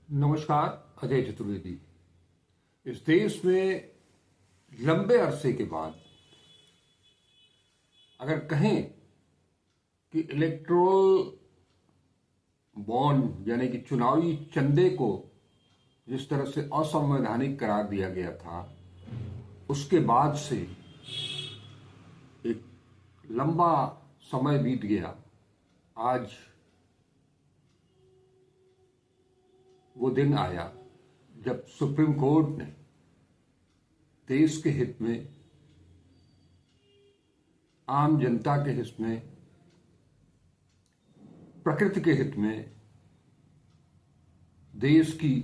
नमस्कार। अजय चतुर्वेदी। इस देश में लंबे अरसे के बाद अगर कहें कि इलेक्टोरल बॉन्ड यानी कि चुनावी चंदे को जिस तरह से असंवैधानिक करार दिया गया था, उसके बाद से एक लंबा समय बीत गया। आज वो दिन आया जब सुप्रीम कोर्ट ने देश के हित में, आम जनता के हित में, प्रकृति के हित में, देश की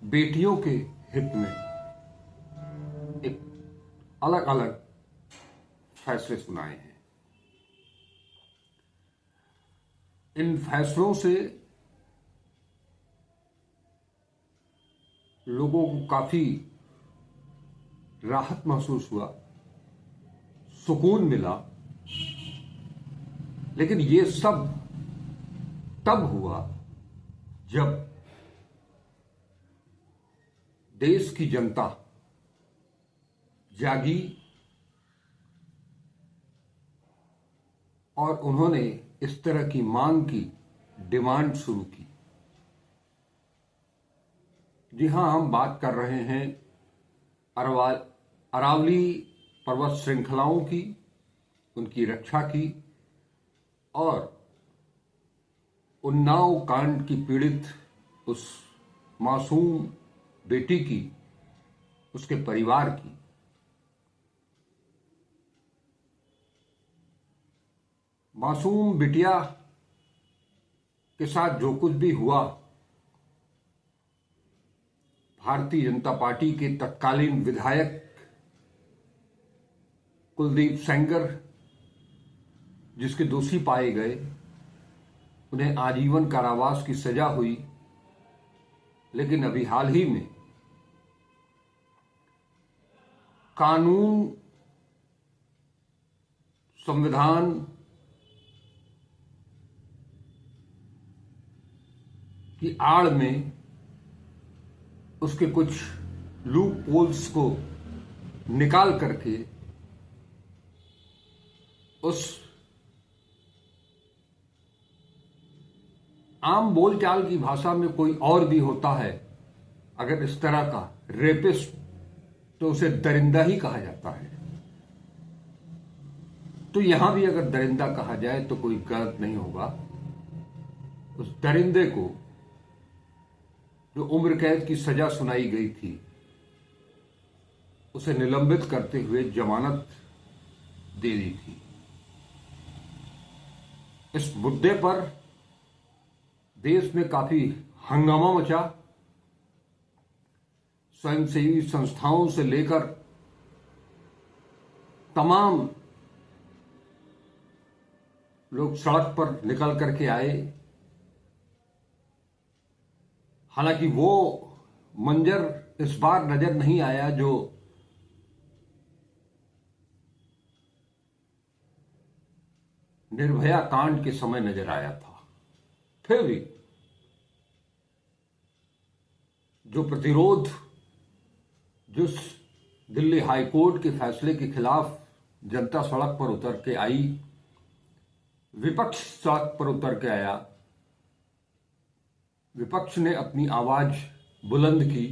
बेटियों के हित में एक अलग अलग फैसले सुनाए हैं। इन फैसलों से लोगों को काफी राहत महसूस हुआ, सुकून मिला। लेकिन ये सब तब हुआ जब देश की जनता जागी और उन्होंने इस तरह की मांग की, डिमांड शुरू की। जी हां, हम बात कर रहे हैं अरावली पर्वत श्रृंखलाओं की, उनकी रक्षा की और उन्नाव कांड की पीड़ित उस मासूम बेटी की, उसके परिवार की। मासूम बिटिया के साथ जो कुछ भी हुआ, भारतीय जनता पार्टी के तत्कालीन विधायक कुलदीप सेंगर, जिसके दोषी पाए गए, उन्हें आजीवन कारावास की सजा हुई। लेकिन अभी हाल ही में कानून, संविधान की आड़ में उसके कुछ लूप होल्स को निकाल करके उस आम बोलचाल की भाषा में कोई और भी होता है, अगर इस तरह का रेपिस्ट, तो उसे दरिंदा ही कहा जाता है। तो यहां भी अगर दरिंदा कहा जाए तो कोई गलत नहीं होगा। उस दरिंदे को जो उम्र कैद की सजा सुनाई गई थी, उसे निलंबित करते हुए जमानत दे दी थी। इस मुद्दे पर देश में काफी हंगामा मचा। स्वयंसेवी संस्थाओं से लेकर तमाम लोग सड़क पर निकल करके आए। हालांकि वो मंजर इस बार नजर नहीं आया जो निर्भया कांड के समय नजर आया था। फिर भी जो प्रतिरोध, जिस दिल्ली हाईकोर्ट के फैसले के खिलाफ जनता सड़क पर उतर के आई, विपक्ष सड़क पर उतर के आया, विपक्ष ने अपनी आवाज बुलंद की।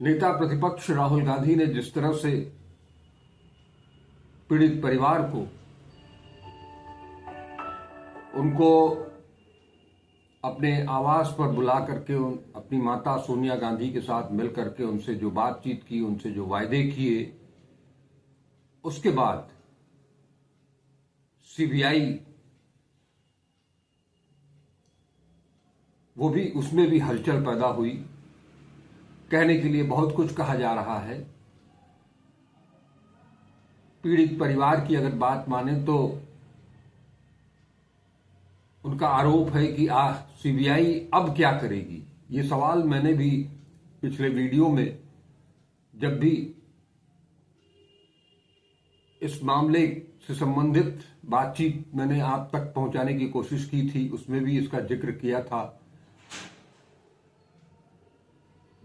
नेता प्रतिपक्ष राहुल गांधी ने जिस तरह से पीड़ित परिवार को, उनको अपने आवास पर बुला करके अपनी माता सोनिया गांधी के साथ मिल करके उनसे जो बातचीत की, उनसे जो वायदे किए, उसके बाद सीबीआई, वो भी, उसमें भी हलचल पैदा हुई। कहने के लिए बहुत कुछ कहा जा रहा है। पीड़ित परिवार की अगर बात माने तो उनका आरोप है कि सीबीआई अब क्या करेगी। ये सवाल मैंने भी पिछले वीडियो में, जब भी इस मामले से संबंधित बातचीत मैंने आप तक पहुंचाने की कोशिश की थी, उसमें भी इसका जिक्र किया था।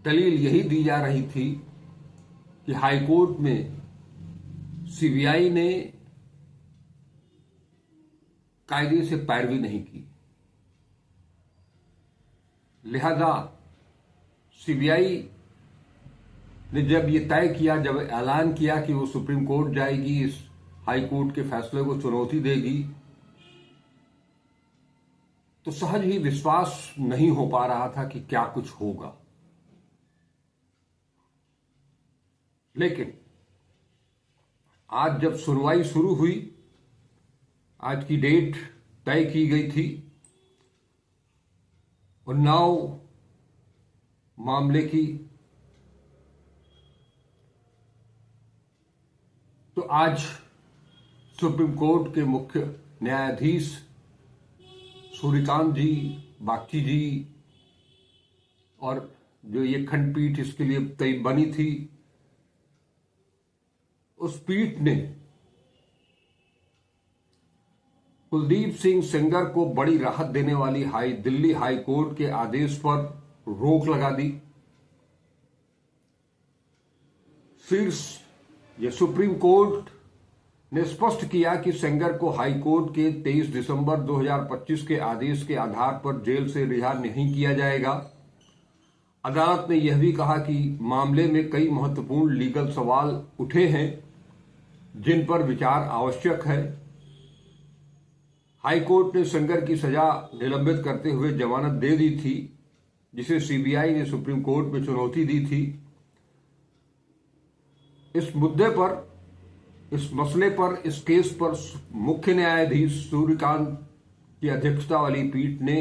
दलील यही दी जा रही थी कि हाईकोर्ट में सीबीआई ने कायदे से पैरवी नहीं की, लिहाजा सीबीआई ने जब ये तय किया, जब ऐलान किया कि वो सुप्रीम कोर्ट जाएगी, इस हाई कोर्ट के फैसले को चुनौती देगी, तो सहज ही विश्वास नहीं हो पा रहा था कि क्या कुछ होगा। लेकिन आज जब सुनवाई शुरू हुई, आज की डेट तय की गई थी, उन्नाव मामले की, तो आज सुप्रीम कोर्ट के मुख्य न्यायाधीश सूर्यकांत जी, बागची जी और जो ये खंडपीठ इसके लिए तय बनी थी, उस पीठ ने कुलदीप सिंह सेंगर को बड़ी राहत देने वाली दिल्ली हाई कोर्ट के आदेश पर रोक लगा दी। शीर्ष ये सुप्रीम कोर्ट ने स्पष्ट किया कि सेंगर को हाई कोर्ट के 23 दिसंबर 2025 के आदेश के आधार पर जेल से रिहा नहीं किया जाएगा। अदालत ने यह भी कहा कि मामले में कई महत्वपूर्ण लीगल सवाल उठे हैं जिन पर विचार आवश्यक है। हाई कोर्ट ने सेंगर की सजा निलंबित करते हुए जमानत दे दी थी, जिसे सीबीआई ने सुप्रीम कोर्ट में चुनौती दी थी। इस मुद्दे पर, इस मसले पर, इस केस पर मुख्य न्यायाधीश सूर्यकांत की अध्यक्षता वाली पीठ ने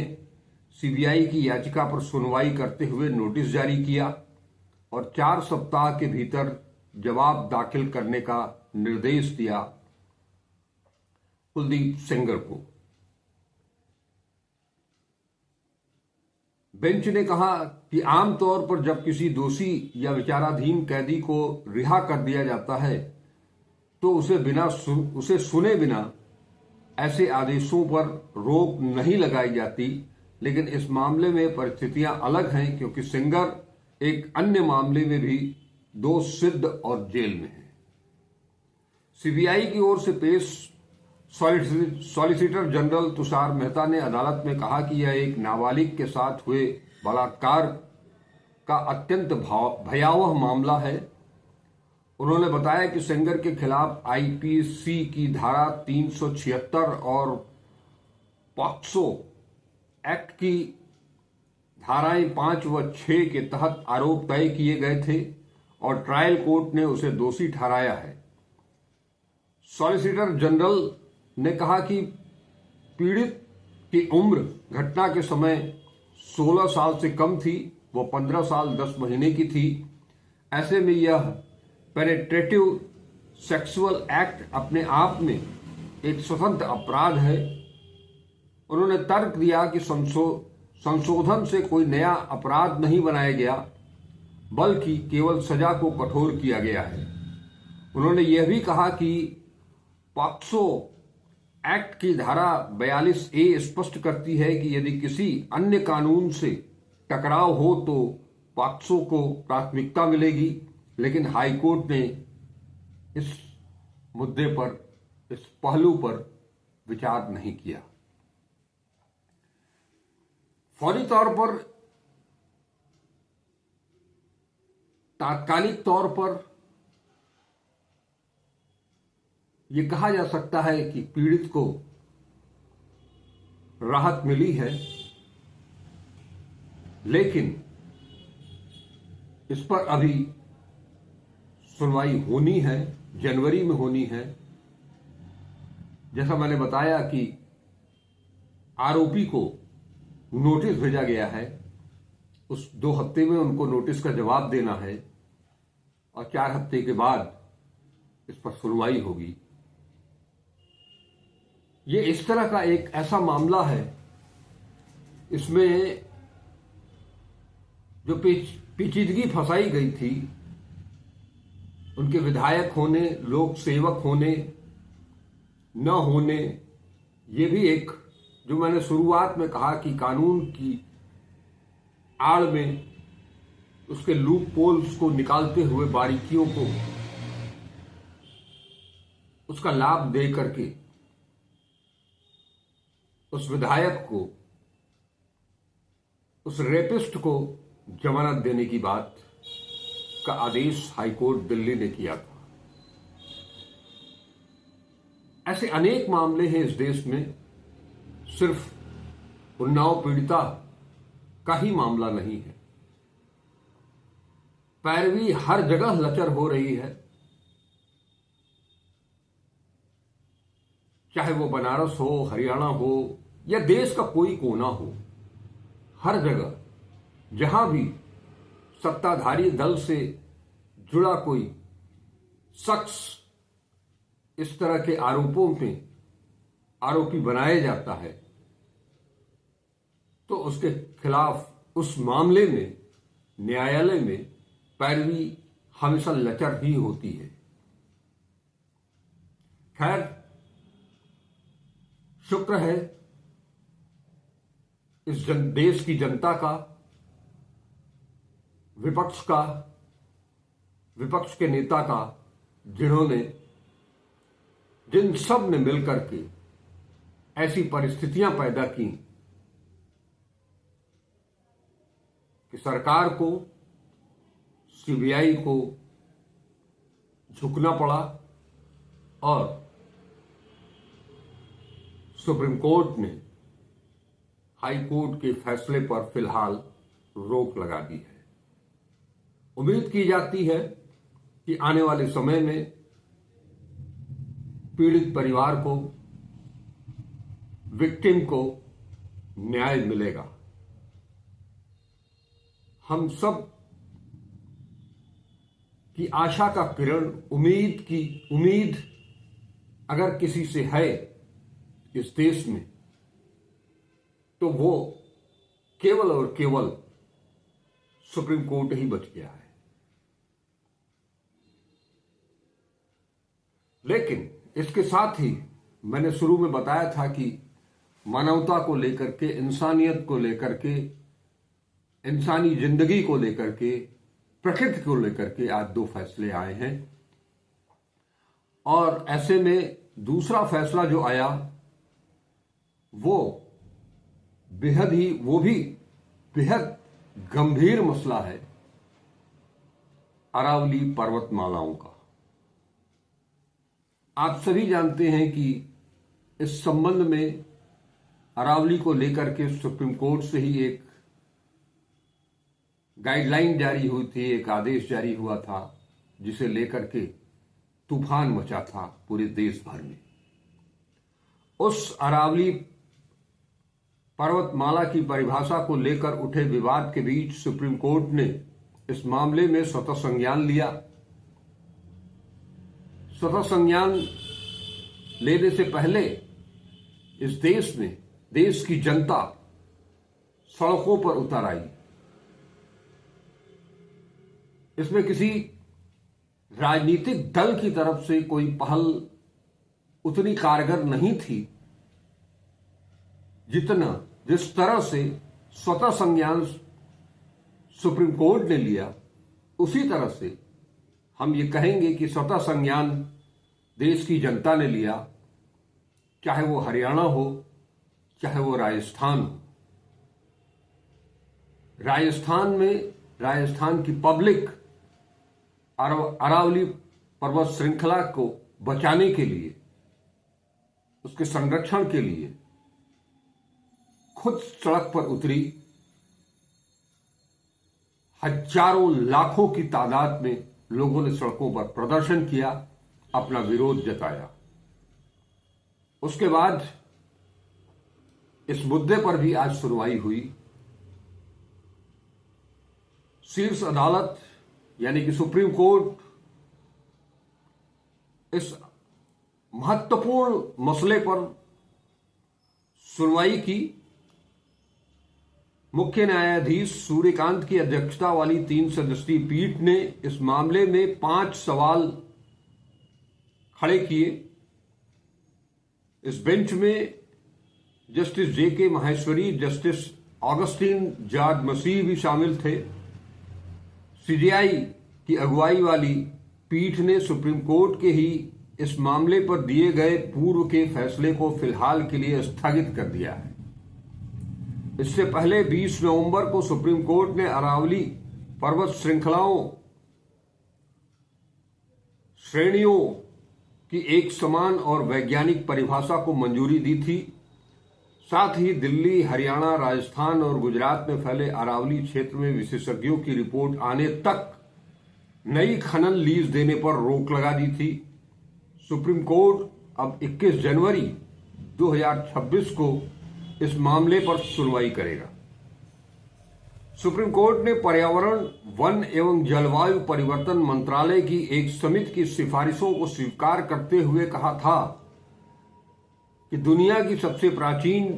सीबीआई की याचिका पर सुनवाई करते हुए नोटिस जारी किया और 4 सप्ताह के भीतर जवाब दाखिल करने का निर्देश दिया कुलदीप सेंगर को। बेंच ने कहा कि आमतौर पर जब किसी दोषी या विचाराधीन कैदी को रिहा कर दिया जाता है तो उसे सुने बिना ऐसे आदेशों पर रोक नहीं लगाई जाती, लेकिन इस मामले में परिस्थितियां अलग हैं क्योंकि सेंगर एक अन्य मामले में भी दोष सिद्ध और जेल में है। सीबीआई की ओर से पेश सॉलिसिटर जनरल तुषार मेहता ने अदालत में कहा कि यह एक नाबालिग के साथ हुए बलात्कार का अत्यंत भयावह मामला है। उन्होंने बताया कि सेंगर के खिलाफ आईपीसी की धारा 376 और पॉक्सो एक्ट की धाराएं 5 व 6 के तहत आरोप तय किए गए थे और ट्रायल कोर्ट ने उसे दोषी ठहराया है। सॉलिसिटर जनरल ने कहा कि पीड़ित की उम्र घटना के समय 16 साल से कम थी, वो 15 साल 10 महीने की थी। ऐसे में यह पेनेट्रेटिव सेक्सुअल एक्ट अपने आप में एक स्वतंत्र अपराध है। उन्होंने तर्क दिया कि संशोधन से कोई नया अपराध नहीं बनाया गया, बल्कि केवल सजा को कठोर किया गया है। उन्होंने यह भी कहा कि पॉक्सो एक्ट की धारा 42A स्पष्ट करती है कि यदि किसी अन्य कानून से टकराव हो तो पॉक्सो को प्राथमिकता मिलेगी, लेकिन हाईकोर्ट ने इस मुद्दे पर, इस पहलू पर विचार नहीं किया। फौरी तौर पर, तात्कालिक तौर पर यह कहा जा सकता है कि पीड़ित को राहत मिली है, लेकिन इस पर अभी सुनवाई होनी है, जनवरी में होनी है। जैसा मैंने बताया कि आरोपी को नोटिस भेजा गया है, उस 2 हफ्ते में उनको नोटिस का जवाब देना है और 4 हफ्ते के बाद इस पर सुनवाई होगी। ये इस तरह का एक ऐसा मामला है, इसमें जो पेचीदगी फंसाई गई थी, उनके विधायक होने, लोक सेवक होने, न होने, ये भी एक, जो मैंने शुरुआत में कहा कि कानून की आड़ में उसके लूप पोल्स को निकालते हुए बारीकियों को उसका लाभ दे करके उस विधायक को, उस रेपिस्ट को जमानत देने की बात का आदेश हाईकोर्ट दिल्ली ने किया था। ऐसे अनेक मामले हैं इस देश में, सिर्फ उन्नाव पीड़िता का ही मामला नहीं है। पैरवी हर जगह लचर हो रही है, चाहे वो बनारस हो, हरियाणा हो या देश का कोई कोना हो। हर जगह जहां भी सत्ताधारी दल से जुड़ा कोई शख्स इस तरह के आरोपों में आरोपी बनाया जाता है तो उसके खिलाफ उस मामले में न्यायालय में पैरवी हमेशा लचर ही होती है। खैर, शुक्र है इस देश की जनता का, विपक्ष के नेता का, जिन सब ने मिलकर के ऐसी परिस्थितियां पैदा की कि सरकार को, सीबीआई को झुकना पड़ा और सुप्रीम कोर्ट ने हाई कोर्ट के फैसले पर फिलहाल रोक लगा दी है। उम्मीद की जाती है कि आने वाले समय में पीड़ित परिवार को, विक्टिम को न्याय मिलेगा। हम सब की आशा का किरण, उम्मीद अगर किसी से है इस देश में तो वो केवल और केवल सुप्रीम कोर्ट ही बच गया है। लेकिन इसके साथ ही मैंने शुरू में बताया था कि मानवता को लेकर के, इंसानियत को लेकर के, इंसानी जिंदगी को लेकर के, प्रकृति को लेकर के आज 2 फैसले आए हैं। और ऐसे में दूसरा फैसला जो आया वो भी बेहद गंभीर मसला है, अरावली पर्वतमालाओं का। आप सभी जानते हैं कि इस संबंध में अरावली को लेकर के सुप्रीम कोर्ट से ही एक गाइडलाइन जारी हुई थी, एक आदेश जारी हुआ था, जिसे लेकर के तूफान मचा था पूरे देश भर में। उस अरावली पर्वतमाला की परिभाषा को लेकर उठे विवाद के बीच सुप्रीम कोर्ट ने इस मामले में स्वतः संज्ञान लिया। स्वतः संज्ञान लेने से पहले इस देश में देश की जनता सड़कों पर उतर आई। इसमें किसी राजनीतिक दल की तरफ से कोई पहल उतनी कारगर नहीं थी जिस तरह से स्वतः संज्ञान सुप्रीम कोर्ट ने लिया, उसी तरह से हम ये कहेंगे कि स्वतः संज्ञान देश की जनता ने लिया, चाहे वो हरियाणा हो, चाहे वो राजस्थान हो। राजस्थान की पब्लिक अरावली पर्वत श्रृंखला को बचाने के लिए, उसके संरक्षण के लिए खुद सड़क पर उतरी। हजारों लाखों की तादाद में लोगों ने सड़कों पर प्रदर्शन किया, अपना विरोध जताया। उसके बाद इस मुद्दे पर भी आज सुनवाई हुई। शीर्ष अदालत यानी कि सुप्रीम कोर्ट इस महत्वपूर्ण मसले पर सुनवाई की। मुख्य न्यायाधीश सूर्यकांत की अध्यक्षता वाली 3 सदस्यीय पीठ ने इस मामले में 5 सवाल खड़े किए। इस बेंच में जस्टिस जे.के. माहेश्वरी, जस्टिस ऑगस्टीन जॉर्ज मसीह भी शामिल थे। सीजेआई की अगुवाई वाली पीठ ने सुप्रीम कोर्ट के ही इस मामले पर दिए गए पूर्व के फैसले को फिलहाल के लिए स्थगित कर दिया है। इससे पहले 20 नवंबर को सुप्रीम कोर्ट ने अरावली पर्वत श्रेणियों की एक समान और वैज्ञानिक परिभाषा को मंजूरी दी थी। साथ ही दिल्ली, हरियाणा, राजस्थान और गुजरात में फैले अरावली क्षेत्र में विशेषज्ञों की रिपोर्ट आने तक नई खनन लीज देने पर रोक लगा दी थी। सुप्रीम कोर्ट अब 21 जनवरी 2026 को इस मामले पर सुनवाई करेगा। सुप्रीम कोर्ट ने पर्यावरण, वन एवं जलवायु परिवर्तन मंत्रालय की एक समिति की सिफारिशों को स्वीकार करते हुए कहा था कि दुनिया की सबसे प्राचीन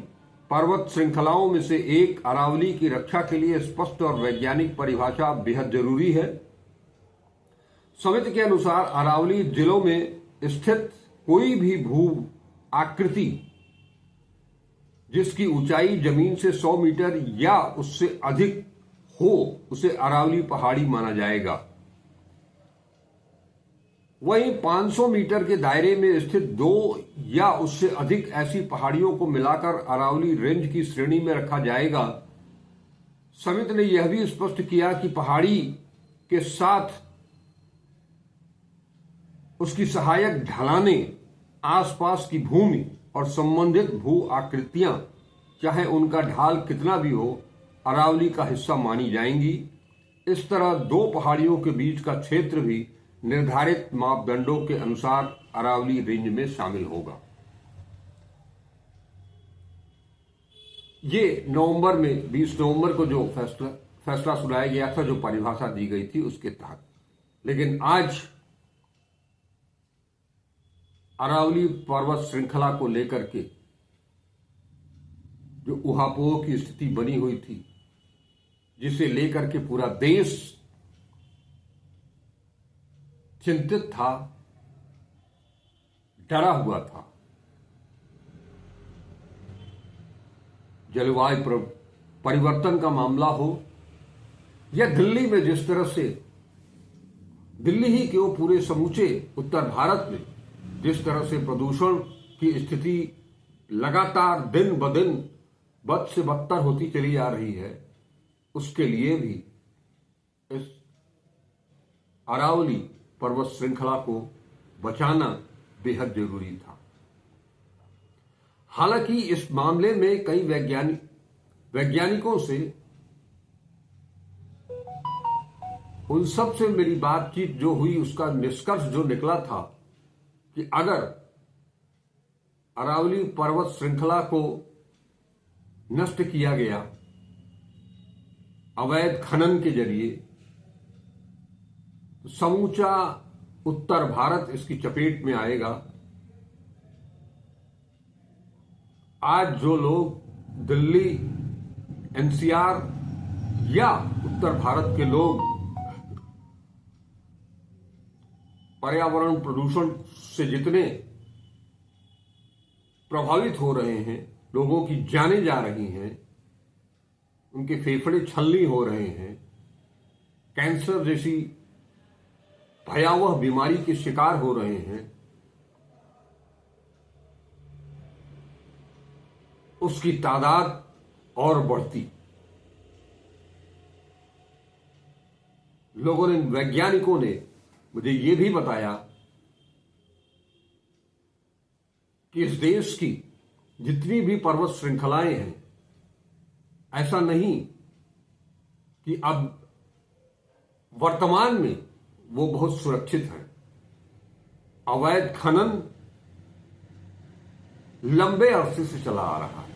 पर्वत श्रृंखलाओं में से एक अरावली की रक्षा के लिए स्पष्ट और वैज्ञानिक परिभाषा बेहद जरूरी है। समिति के अनुसार अरावली जिलों में स्थित कोई भी भू आकृति जिसकी ऊंचाई जमीन से 100 मीटर या उससे अधिक हो उसे अरावली पहाड़ी माना जाएगा। वहीं 500 मीटर के दायरे में स्थित 2 या उससे अधिक ऐसी पहाड़ियों को मिलाकर अरावली रेंज की श्रेणी में रखा जाएगा। समिति ने यह भी स्पष्ट किया कि पहाड़ी के साथ उसकी सहायक ढलानें, आसपास की भूमि और संबंधित भू आकृतियां, चाहे उनका ढाल कितना भी हो, अरावली का हिस्सा मानी जाएंगी। इस तरह 2 पहाड़ियों के बीच का क्षेत्र भी निर्धारित मापदंडों के अनुसार अरावली रेंज में शामिल होगा। ये नवंबर में 20 नवंबर को जो फैसला सुनाया गया था, जो परिभाषा दी गई थी उसके तहत। लेकिन आज अरावली पर्वत श्रृंखला को लेकर के जो उहापोह की स्थिति बनी हुई थी, जिसे लेकर के पूरा देश चिंतित था, डरा हुआ था, जलवायु परिवर्तन का मामला हो या दिल्ली में जिस तरह से, दिल्ली ही क्यों पूरे समूचे उत्तर भारत में जिस तरह से प्रदूषण की स्थिति लगातार दिन ब दिन बद से बदतर होती चली जा रही है, उसके लिए भी इस अरावली पर्वत श्रृंखला को बचाना बेहद जरूरी था। हालांकि इस मामले में कई वैज्ञानिकों से, उन सब से मेरी बातचीत जो हुई, उसका निष्कर्ष जो निकला था कि अगर अरावली पर्वत श्रृंखला को नष्ट किया गया अवैध खनन के जरिए, तो समूचा उत्तर भारत इसकी चपेट में आएगा। आज जो लोग दिल्ली, एनसीआर या उत्तर भारत के लोग पर्यावरण प्रदूषण से जितने प्रभावित हो रहे हैं, लोगों की जानें जा रही हैं, उनके फेफड़े छलनी हो रहे हैं, कैंसर जैसी भयावह बीमारी के शिकार हो रहे हैं, उसकी तादाद और बढ़ती। लोगों ने, वैज्ञानिकों ने मुझे ये भी बताया कि इस देश की जितनी भी पर्वत श्रृंखलाएं हैं, ऐसा नहीं कि अब वर्तमान में वो बहुत सुरक्षित हैं। अवैध खनन लंबे अरसे से चला आ रहा है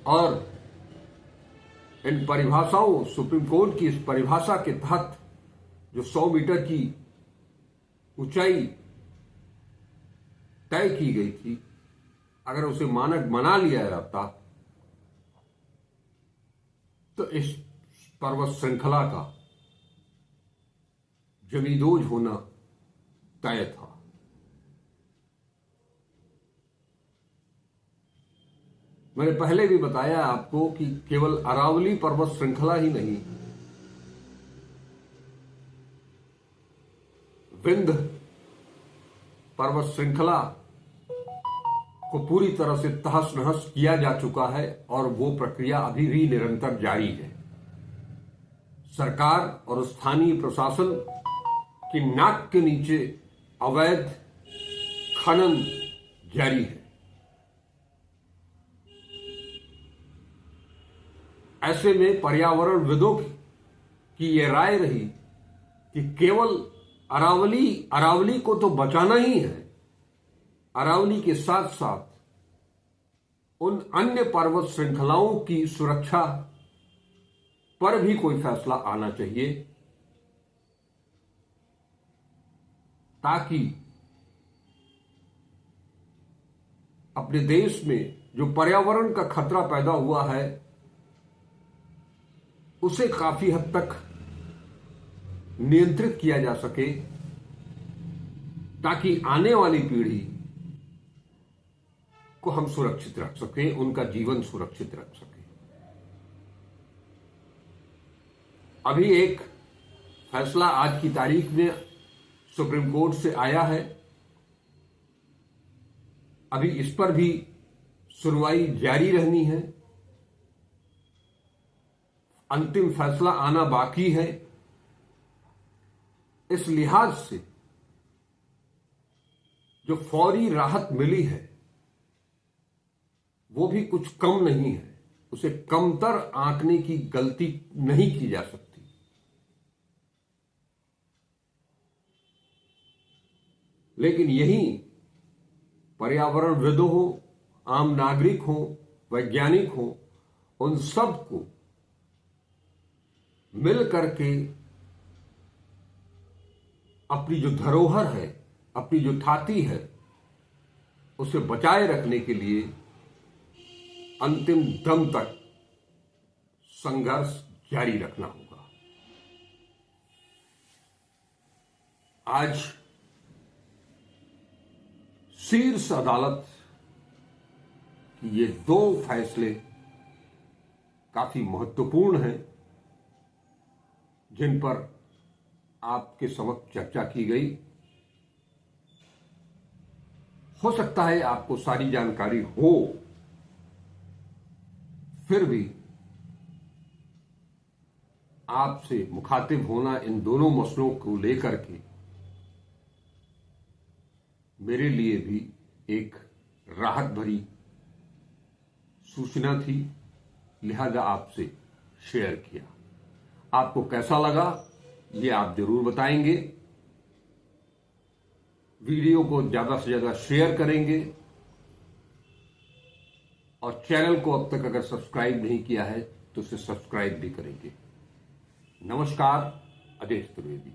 और इन परिभाषाओं, सुप्रीम कोर्ट की इस परिभाषा के तहत जो 100 मीटर की ऊंचाई तय की गई थी, अगर उसे मानक बना लिया जाता तो इस पर्वत श्रृंखला का जमींदोज होना तय था। मैंने पहले भी बताया आपको कि केवल अरावली पर्वत श्रृंखला ही नहीं, विंध्य पर्वत श्रृंखला को पूरी तरह से तहस नहस किया जा चुका है और वो प्रक्रिया अभी भी निरंतर जारी है। सरकार और स्थानीय प्रशासन की नाक के नीचे अवैध खनन जारी है। ऐसे में पर्यावरणविदों की ये राय रही कि केवल अरावली को तो बचाना ही है, अरावली के साथ साथ उन अन्य पर्वत श्रृंखलाओं की सुरक्षा पर भी कोई फैसला आना चाहिए, ताकि अपने देश में जो पर्यावरण का खतरा पैदा हुआ है उसे काफी हद तक नियंत्रित किया जा सके, ताकि आने वाली पीढ़ी को हम सुरक्षित रख सकें, उनका जीवन सुरक्षित रख सकें। अभी एक फैसला आज की तारीख में सुप्रीम कोर्ट से आया है। अभी इस पर भी सुनवाई जारी रहनी है, अंतिम फैसला आना बाकी है। इस लिहाज से जो फौरी राहत मिली है वो भी कुछ कम नहीं है, उसे कमतर आंकने की गलती नहीं की जा सकती। लेकिन यही पर्यावरणविदों हो, आम नागरिक हो, वैज्ञानिक हो, उन सबको मिल करके अपनी जो धरोहर है, अपनी जो थाती है, उसे बचाए रखने के लिए अंतिम दम तक संघर्ष जारी रखना होगा। आज शीर्ष अदालत की ये दो फैसले काफी महत्वपूर्ण हैं, जिन पर आपके समक्ष चर्चा की गई। हो सकता है आपको सारी जानकारी हो, फिर भी आपसे मुखातिब होना इन दोनों मसलों को लेकर के मेरे लिए भी एक राहत भरी सूचना थी, लिहाजा आपसे शेयर किया। आपको कैसा लगा ये आप जरूर बताएंगे। वीडियो को ज्यादा से ज्यादा शेयर करेंगे और चैनल को अब तक अगर सब्सक्राइब नहीं किया है तो उसे सब्सक्राइब भी करेंगे। नमस्कार, अदेश त्रिवेदी।